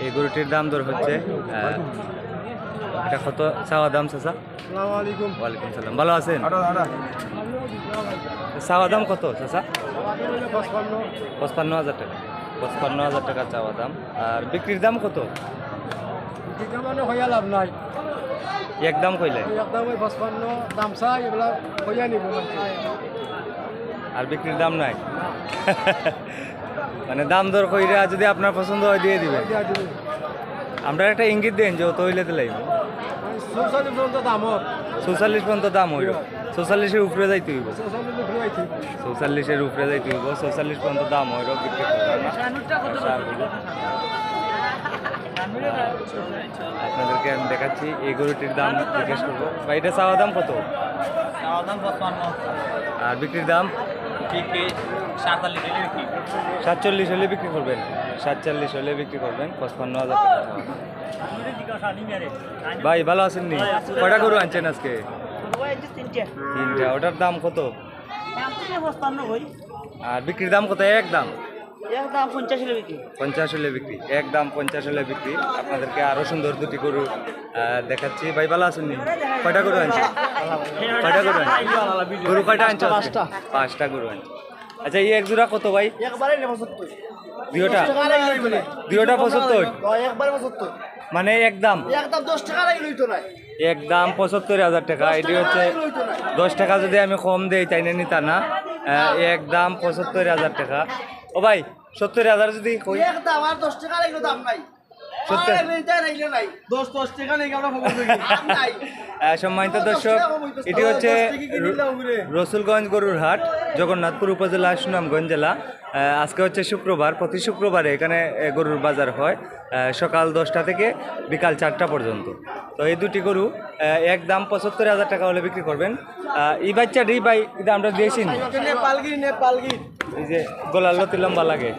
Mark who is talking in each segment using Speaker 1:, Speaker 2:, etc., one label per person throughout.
Speaker 1: এই গরুটির দাম দর হচ্ছে এটা কত চাওয়া দাম চাচা? ওয়ালাইকুম সালাম, ভালো আছেন? চাওয়া দাম কত চাচা? 55,000 টাকা। 55,000 টাকা চাওয়া দাম। আর বিক্রির দাম কত?
Speaker 2: লাভ নাই,
Speaker 1: একদম কইলে
Speaker 2: একদম 55 দাম চাই, এগুলা হইয়া নিব।
Speaker 1: আর বিক্রির দাম নাই? মানে দাম দর কইরা যদি আপনার পছন্দ হয় দিয়ে দিবেন। আমরা একটা ইঙ্গিত দেন যে তৈলে দিলাই
Speaker 2: 46 পর্যন্ত দাম হোক,
Speaker 1: 44 পর্যন্ত দাম হইল। 44-এর উপরে যাইতে হইব, 44-এর উপরে যাইতে হইব। 44 পর্যন্ত দাম হইল, বিক্রি করবেন না। আপনাদেরকে আমি দেখাচ্ছি এই গরুটির দাম জিজ্ঞেস করবো। বা এটা চাওয়া দাম কত? আর বিক্রির দাম 47 হলে বিক্রি করবেন। 47 হলে বিক্রি করবেন। 55,000 টাকা। ভাই ভালো আছেন নি? কয়টা গরু আনছেন আজকে? তিনটা। ওটার দাম কত? আর বিক্রির দাম কত? একদম 50 হলে বিক্রি। একদম 50 হলে বিক্রি। আপনাদেরকে আরো সুন্দর দুটি গরু দেখাচ্ছি। ভাই ভালো আছেন নি? কয়টা গরু আনছেন? কয়টা গরু আনছেন? গরু কয়টা আনছেন? 5টা গরু আনছেন। আচ্ছা, এই এক জোড়া কত ভাই? দুইটা 75? মানে একদম 75,000 টাকা। এটি হচ্ছে 10 টাকা যদি আমি কম দেই তাই না নিতা না। একদম 75,000 টাকা। ও ভাই 70,000 যদি কই? সম্মানিত দর্শক, এটি হচ্ছে রসুলগঞ্জ গরুর হাট, জগন্নাথপুর উপজেলা, সুনামগঞ্জ জেলা। আজকে হচ্ছে শুক্রবার। প্রতি শুক্রবারে এখানে গরুর বাজার হয় সকাল 10টা থেকে বিকাল 4টা পর্যন্ত। তো এই দুটি গরু একদম 75,000 টাকা হলে বিক্রি করবেন। এই বাচ্চাটি ভাই এটা আমরা দিয়েছি, এই যে গলার লতি লম্বা লাগে,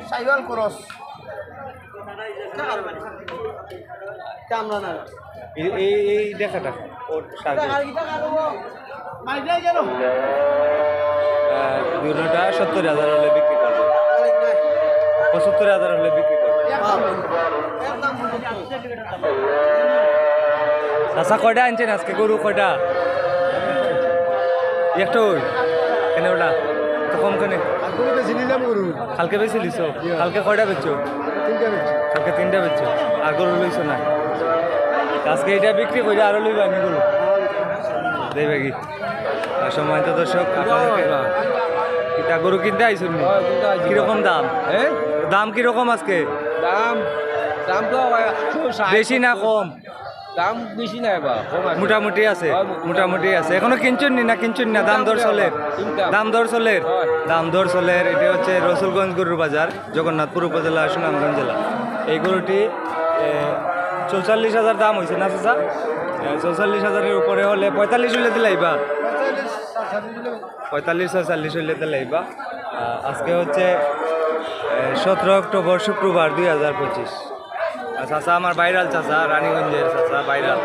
Speaker 1: এই দেখাটা দুটা 70,000 হলে বিক্রি করবে। 75,000 হলে বিক্রি করবে। চাষা কয়টা আনছেন আজকে গরু? কয়টা? একটা কেন ওটা তো কম কেন? কালকে বেশি লিছ? কালকে কয়টা বেচছো? কালকে 3টা বেচছো। আর গরু লইছো না? আজকে এটা বিক্রি করে আরো লইব আমি গরু দেবে কি? সম্মানিত দর্শক, এটা গরু কিনতে আইসুন কিরকম দাম? দাম কিরকম আজকে?
Speaker 2: দাম তো
Speaker 1: বেশি না কম?
Speaker 2: দাম বেশি নাই,
Speaker 1: মোটামুটি আছে, মোটামুটি আছে। এখনো কিনছুন নি না? কিনছুন না? দাম দর চলের, দাম দর চলের, দাম দর চলের। এটা হচ্ছে রসুলগঞ্জ গরুর বাজার, জগন্নাথপুর উপজেলা, সুনামগঞ্জ জেলা। এই গরুটি 44,000 দাম হয়েছে না চাচা? 44,000-এর উপরে হলে 45 হইলে দিলাইবা, 45-46 হইলে দিলাইবা। আজকে হচ্ছে 17 অক্টোবর, শুক্রবার, 2025। চাচা আমার ভাইরাল চাচা, রানীগঞ্জের চাচা, ভাইরাল।